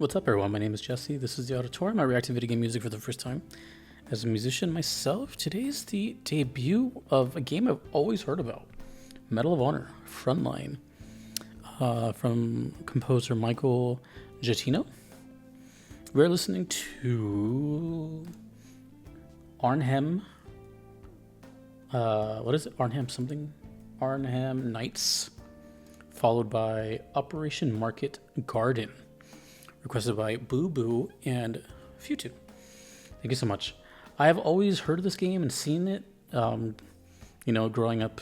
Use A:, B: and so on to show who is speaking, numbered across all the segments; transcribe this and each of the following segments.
A: What's up, everyone? My name is Jesse. This is the Auditorium. I react to video game music for the first time. As a musician myself, today is the debut of a game I've always heard about, Medal of Honor, Frontline, from composer Michael Giacchino. We're listening to Arnhem. What is it? Arnhem something? Arnhem Nights, followed by Operation Market Garden, requested by Boo Boo and Futu. Thank you so much. I have always heard of this game and seen it, growing up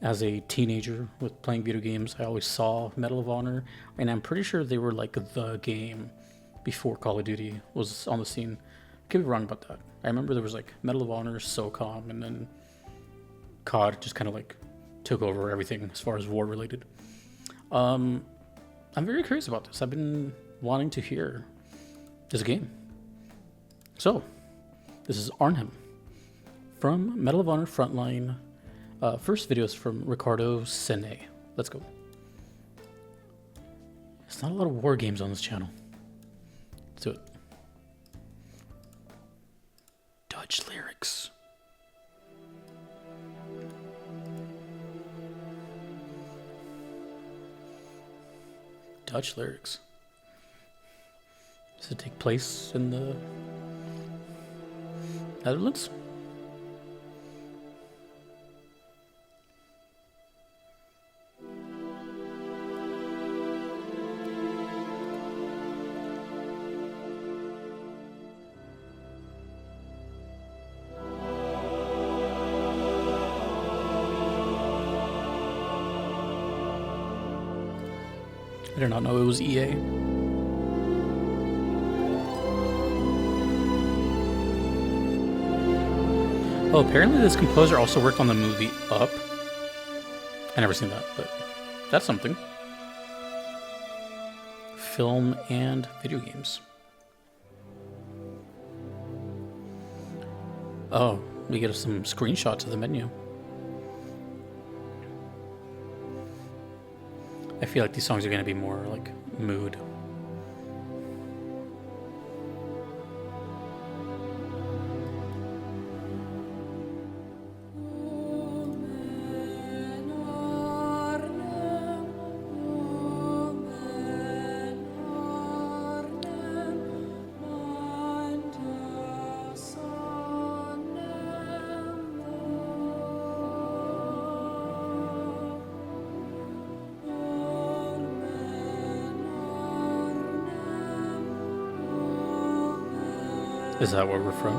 A: as a teenager with playing video games. I always saw Medal of Honor, and I'm pretty sure they were like the game before Call of Duty was on the scene. Could be wrong about that. I remember there was like Medal of Honor, SOCOM, and then COD just kind of like took over everything as far as war related. I'm very curious about this. I've been wanting to hear this game. So, this is Arnhem from Medal of Honor Frontline. First video is from Ricardo Sene. Let's go. There's not a lot of war games on this channel. Let's do it. Dutch lyrics. Dutch lyrics. Does it take place in the Netherlands? I did not know it was EA. Oh, apparently this composer also worked on the movie Up. I never seen that, but that's something. Film and video games. Oh, we get some screenshots of the menu. I feel like these songs are going to be more like mood. Is that where we're from?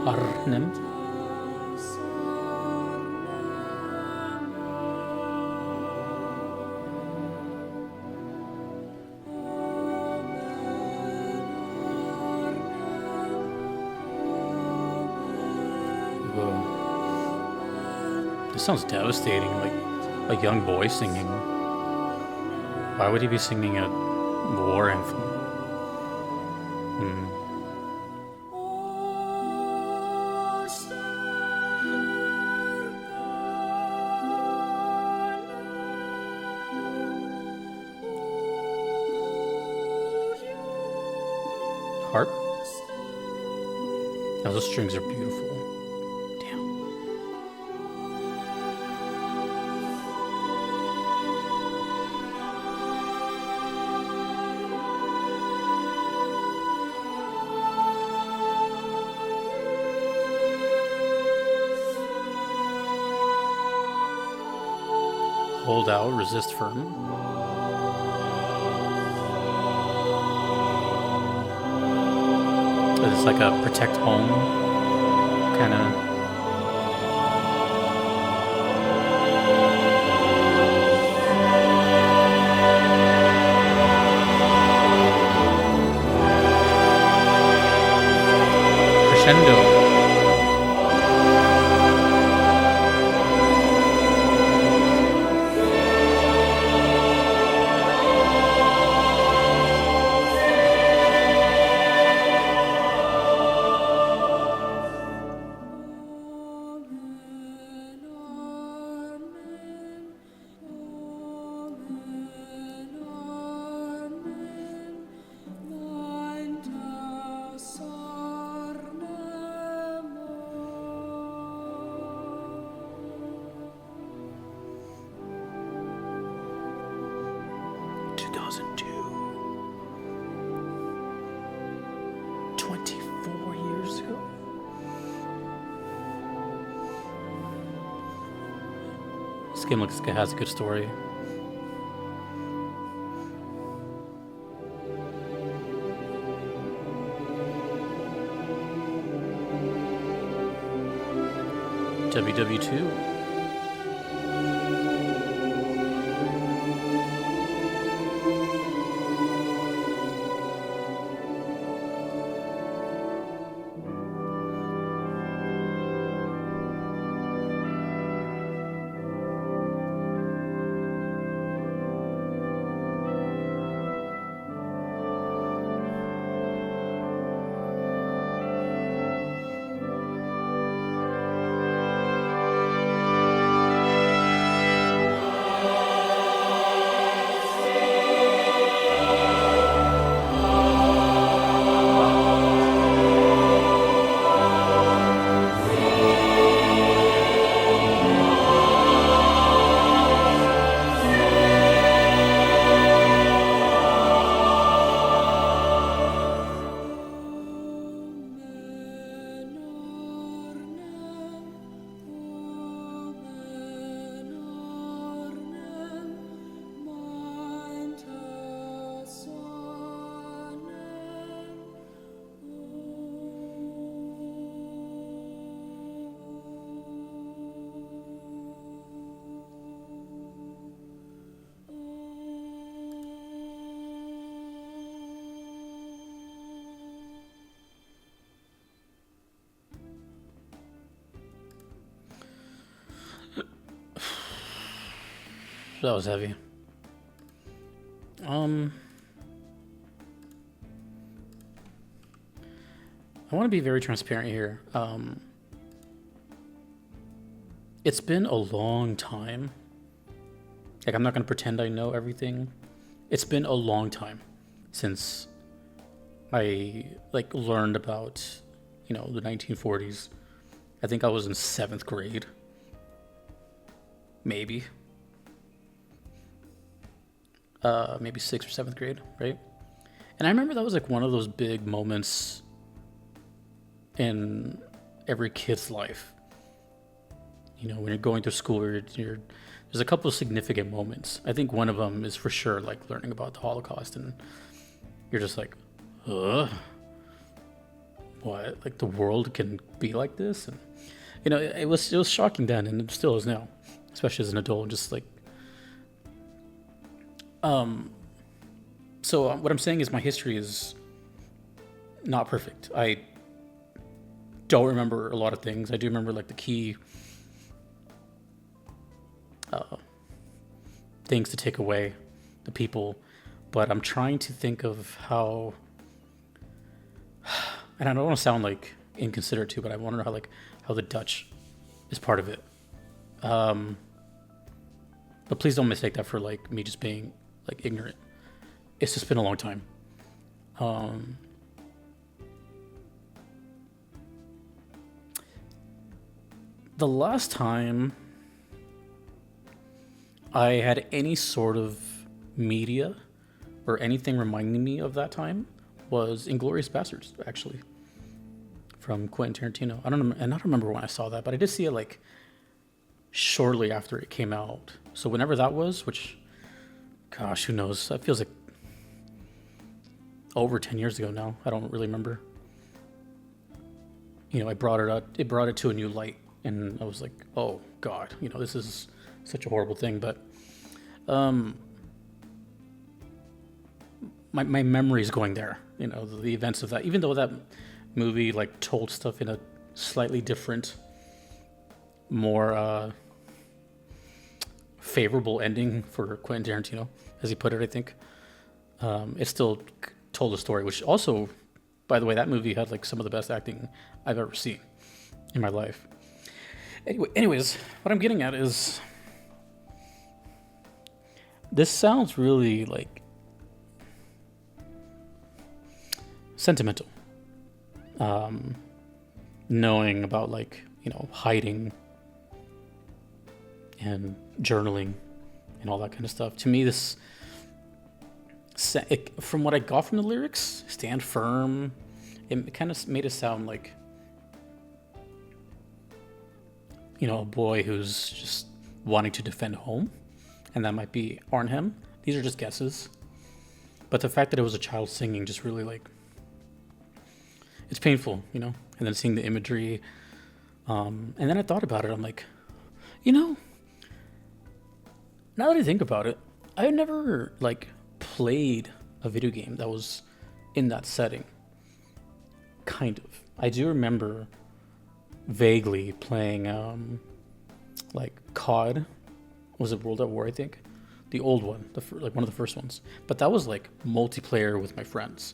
A: Arnhem? Whoa. This sounds devastating, like a young boy singing. Why would he be singing a war anthem? Harp? Oh, those strings are beautiful. Damn. Hold out, resist firm. It's like a protect home kind of. Crescendo. 2002. 24 years ago. This game looks like it has a good story. WW2. That was heavy. I want to be very transparent here. It's been a long time. Like, I'm not going to pretend I know everything. It's been a long time since I, like, learned about, you know, the 1940s. I think I was in 7th grade. Maybe 6th or 7th grade, right? And I remember that was like one of those big moments in every kid's life. You know, when you're going through school, there's a couple of significant moments. I think one of them is for sure like learning about the Holocaust, and you're just like, what? Like, the world can be like this? And you know, it was shocking then, and it still is now, especially as an adult. Just like, so what I'm saying is my history is not perfect. I don't remember a lot of things. I do remember like the key things to take away, the people, but I'm trying to think of how, and I don't want to sound like inconsiderate too, but I want to know how the Dutch is part of it. But please don't mistake that for like me just being like ignorant. It's just been a long time. The last time I had any sort of media or anything reminding me of that time was Inglourious Basterds, actually, from Quentin Tarantino. I don't remember when I saw that, but I did see it like shortly after it came out. So whenever that was, which, gosh, who knows? That feels like over 10 years ago now. I don't really remember. You know, it brought it to a new light, and I was like, oh God, you know, this is such a horrible thing. But my memory is going there, you know, the events of that, even though that movie like told stuff in a slightly different, more favorable ending for Quentin Tarantino, as he put it, I think. It still told a story, which also, by the way, that movie had like some of the best acting I've ever seen in my life. Anyways, what I'm getting at is, this sounds really like sentimental. Knowing about, like, you know, hiding and journaling and all that kind of stuff. To me, this from what I got from the lyrics, stand firm. It kind of made it sound like, a boy who's just wanting to defend home, and that might be Arnhem. These are just guesses, but the fact that it was a child singing just really it's painful, And then seeing the imagery, and then I thought about it. I'm like, now that I think about it, I've never played a video game that was in that setting. Kind of. I do remember vaguely playing COD. Was it World at War? I think the old one, one of the first ones. But that was multiplayer with my friends.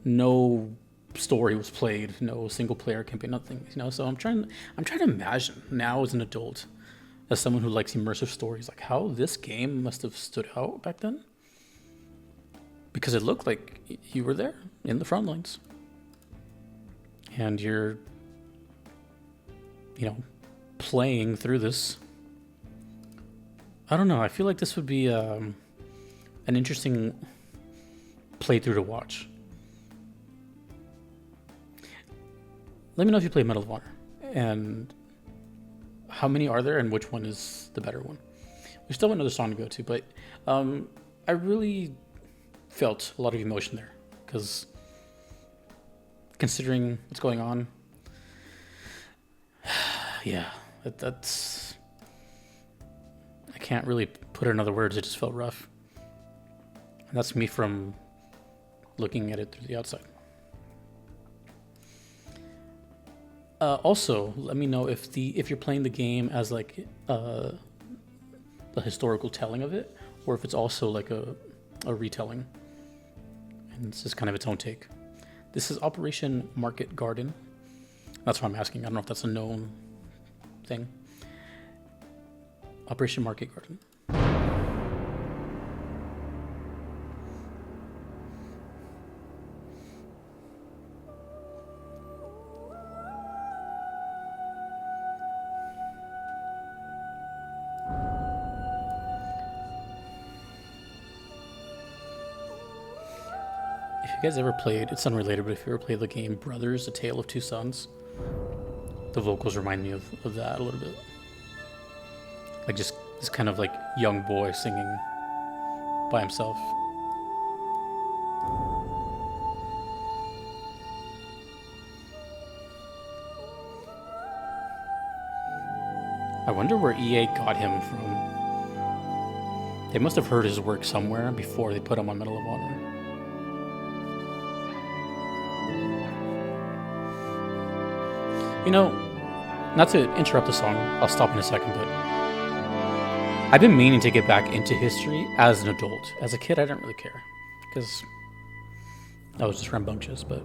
A: No story was played, no single player campaign, nothing. So I'm trying to imagine now as an adult, as someone who likes immersive stories, how this game must have stood out back then. Because it looked like you were there in the front lines. And you're, playing through this. I don't know. I feel like this would be an interesting playthrough to watch. Let me know if you play Medal of Honor. And how many are there and which one is the better one? We still have another song to go to, but I really felt a lot of emotion there. Because considering what's going on, yeah, that's... I can't really put it in other words. It just felt rough. And that's me from looking at it through the outside. Also, let me know if you're playing the game as the historical telling of it, or if it's also a retelling, and it's just kind of its own take. This is Operation Market Garden. That's what I'm asking. I don't know if that's a known thing. Operation Market Garden. If you guys ever played, it's unrelated, but if you ever played the game Brothers, A Tale of Two Sons, the vocals remind me of that a little bit. Just this kind of young boy singing by himself. I wonder where EA got him from. They must have heard his work somewhere before they put him on Medal of Honor. Not to interrupt the song, I'll stop in a second, but I've been meaning to get back into history as an adult. As a kid, I didn't really care, because I was just rambunctious, but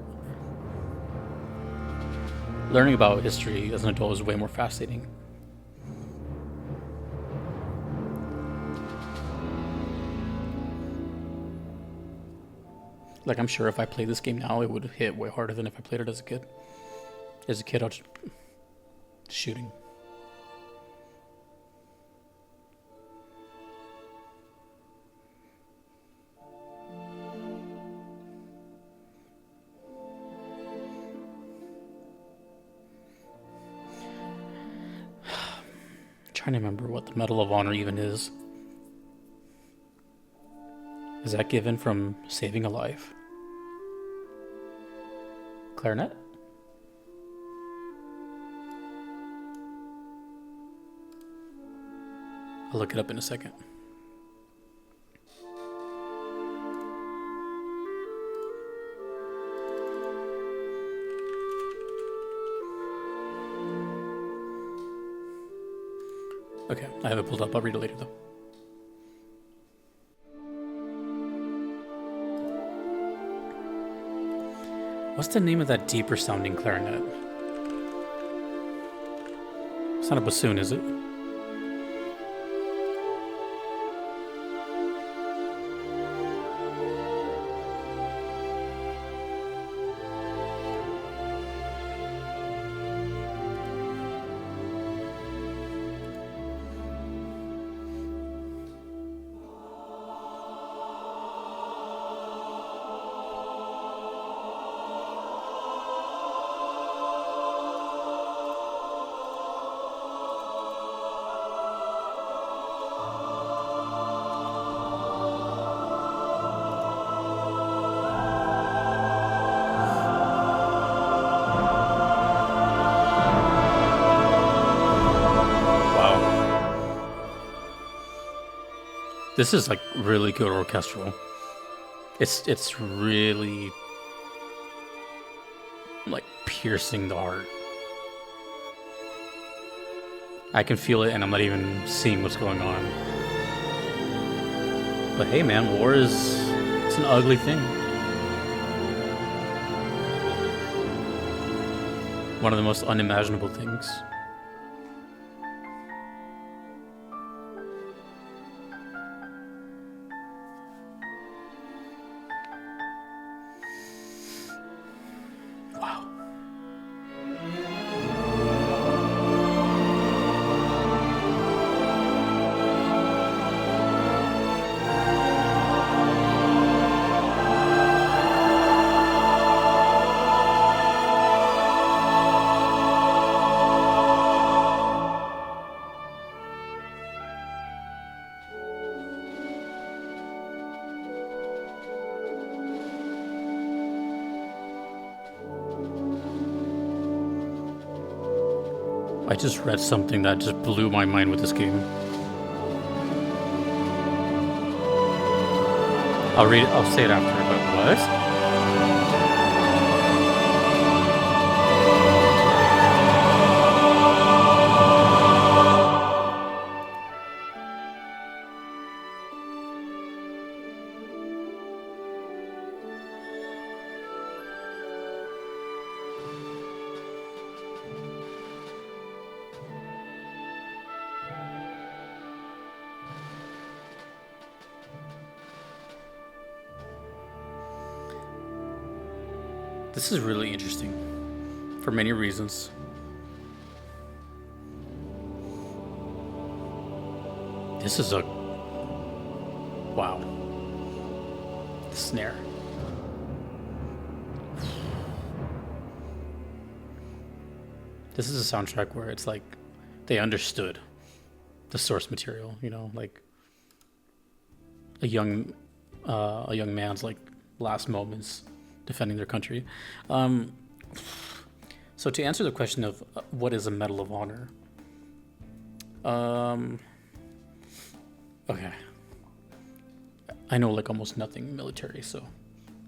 A: learning about history as an adult is way more fascinating. I'm sure if I played this game now, it would hit way harder than if I played it as a kid. As a kid, I was just shooting. Trying to remember what the Medal of Honor even is. Is that given from saving a life? Clarinet? I'll look it up in a second. Okay, I have it pulled up. I'll read it later, though. What's the name of that deeper sounding clarinet? It's not a bassoon, is it? This is like really good orchestral. It's really like piercing the heart. I can feel it and I'm not even seeing what's going on. But hey man, war it's an ugly thing. One of the most unimaginable things. Wow. I just read something that just blew my mind with this game. I'll read it, I'll say it after, but what? This is really interesting for many reasons. This is a wow. The snare. This is a soundtrack where it's like they understood the source material, you know, like a young man's like last moments defending their country. So to answer the question of what is a Medal of Honor, okay, I know like almost nothing military, so,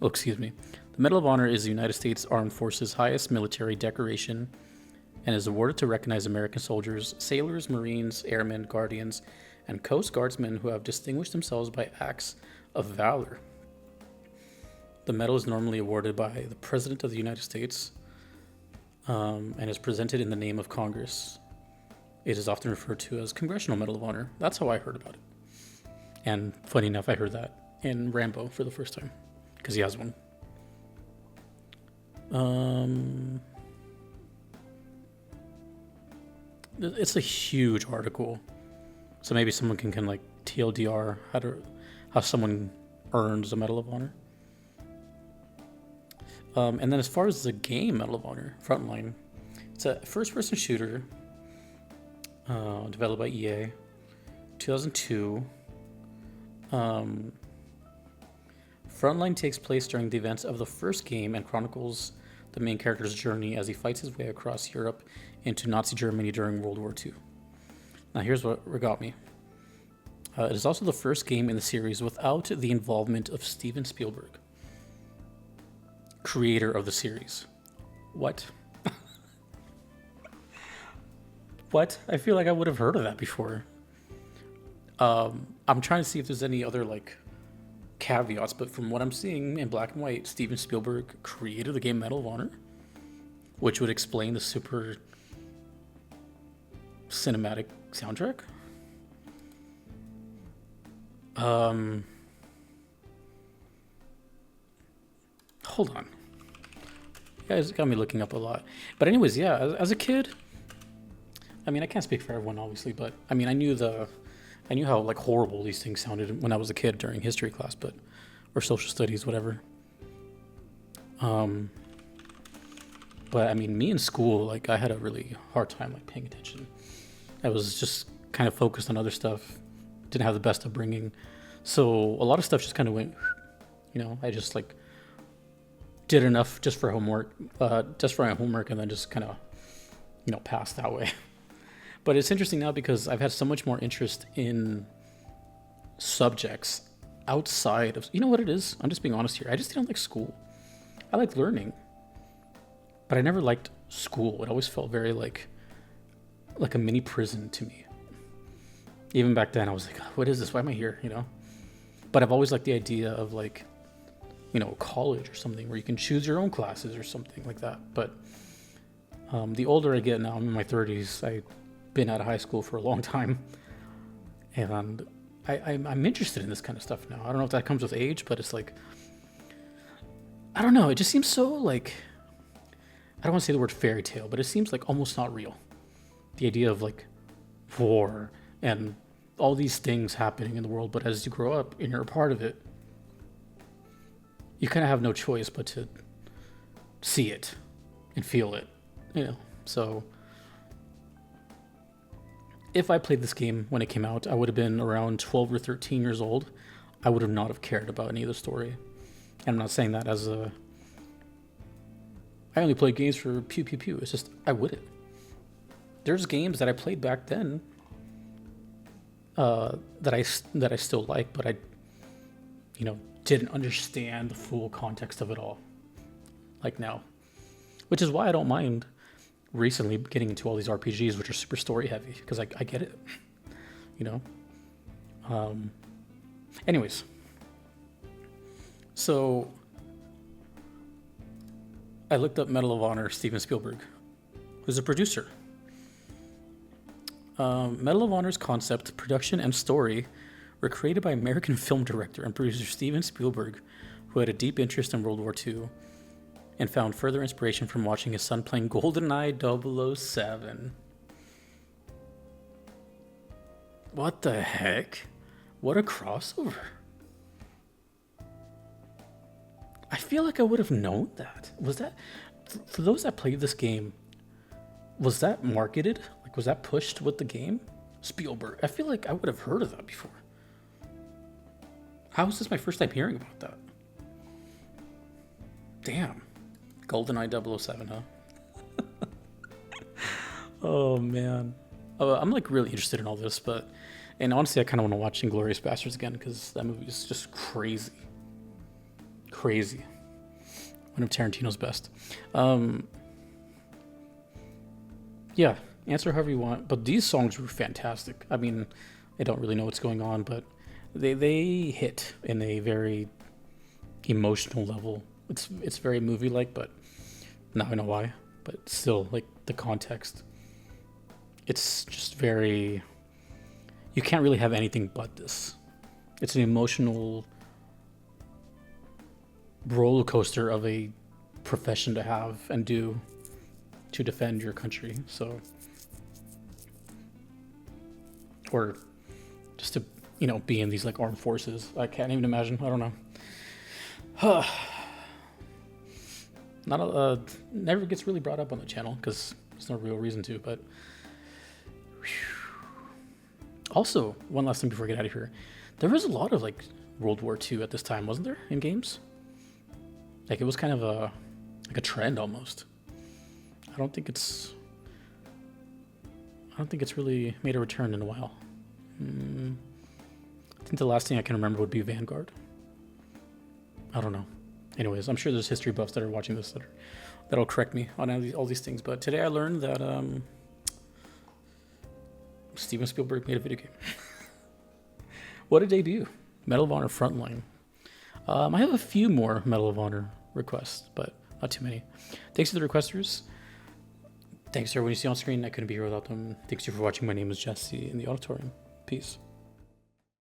A: excuse me. The Medal of Honor is the United States Armed Forces' highest military decoration and is awarded to recognize American soldiers, sailors, Marines, airmen, guardians, and Coast Guardsmen who have distinguished themselves by acts of valor. The medal is normally awarded by the President of the United States and is presented in the name of Congress. It is often referred to as Congressional Medal of Honor. That's how I heard about it. And funny enough, I heard that in Rambo for the first time because he has one. It's a huge article, so maybe someone can like TLDR how someone earns a Medal of Honor. And then as far as the game Medal of Honor, Frontline, it's a first-person shooter developed by EA, 2002. Frontline takes place during the events of the first game and chronicles the main character's journey as he fights his way across Europe into Nazi Germany during World War II. Now here's what got me. It is also the first game in the series without the involvement of Steven Spielberg, creator of the series. What? What? I feel like I would have heard of that before. I'm trying to see if there's any other like caveats, but from what I'm seeing in black and white, Steven Spielberg created the game Medal of Honor, which would explain the super cinematic soundtrack. Hold on. You guys got me looking up a lot. But anyways, yeah, as a kid, I mean, I can't speak for everyone, obviously, but I mean, I knew how like horrible these things sounded when I was a kid during history class, or social studies, whatever. But I mean, me in school, like I had a really hard time like paying attention. I was just kind of focused on other stuff. Didn't have the best upbringing, so a lot of stuff just kind of went. You know, I just like did enough just for homework, and then just kind of, passed that way. But it's interesting now because I've had so much more interest in subjects outside of, you know what it is? I'm just being honest here. I just didn't like school. I like learning, but I never liked school. It always felt very like a mini prison to me. Even back then, I was like, what is this? Why am I here? You know? But I've always liked the idea of like, you know, college or something where you can choose your own classes or something like that. But the older I get now, I'm in my 30s. I've been out of high school for a long time. And I'm interested in this kind of stuff now. I don't know if that comes with age, but it's like, I don't know. It just seems so like, I don't want to say the word fairy tale, but it seems like almost not real. The idea of like war and all these things happening in the world. But as you grow up and you're a part of it, you kind of have no choice but to see it and feel it, you know? So if I played this game when it came out, I would have been around 12 or 13 years old. I would have not have cared about any of the story. And I'm not saying that as a, I only play games for pew pew pew. It's just, I wouldn't. There's games that I played back then that I still like, but I, you know, didn't understand the full context of it all, like now. Which is why I don't mind recently getting into all these RPGs, which are super story heavy, because I get it, you know? Anyways. So, I looked up Medal of Honor, Steven Spielberg, who's a producer. Medal of Honor's concept, production, and story were created by American film director and producer Steven Spielberg, who had a deep interest in World War II and found further inspiration from watching his son playing GoldenEye 007. What the heck? What a crossover. I feel like I would have known that. Was that, for those that played this game, was that marketed? Like, was that pushed with the game? Spielberg. I feel like I would have heard of that before. How is this my first time hearing about that? Damn. GoldenEye 007, huh? Oh, man. I'm, like, really interested in all this, but... And honestly, I kind of want to watch Inglourious Basterds again, because that movie is just crazy. Crazy. One of Tarantino's best. Yeah, answer however you want. But these songs were fantastic. I mean, I don't really know what's going on, but they hit in a very emotional level. It's very movie-like, but now I know why. But still, like, the context. It's just very... You can't really have anything but this. It's an emotional roller coaster of a profession to have and do to defend your country. So, or just to, you know, be in these like armed forces. I can't even imagine. I don't know. Never gets really brought up on the channel because there's no real reason to. But also, one last thing before I get out of here, there was a lot of like World War II at this time, wasn't there, in games? Like, it was kind of a trend almost. I don't think it's really made a return in a while. I think the last thing I can remember would be Vanguard. I don't know. Anyways, I'm sure there's history buffs that are watching this that'll correct me on all these things. But today I learned that Steven Spielberg made a video game. What a debut. Medal of Honor Frontline. I have a few more Medal of Honor requests, but not too many. Thanks to the requesters. Thanks to everyone you see on screen. I couldn't be here without them. Thanks to you for watching. My name is Jesse in the auditorium. Peace.